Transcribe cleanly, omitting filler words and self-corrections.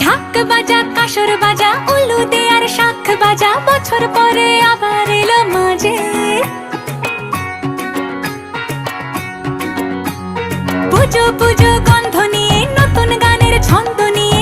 ঢাক বাজা কাসর বাজা উলু দে আর শাখ বাজা, বছর পরে আবার এলো মাঝে। পুজো পুজো গন্ধ নিয়ে নতুন গানের ছন্দ নিয়ে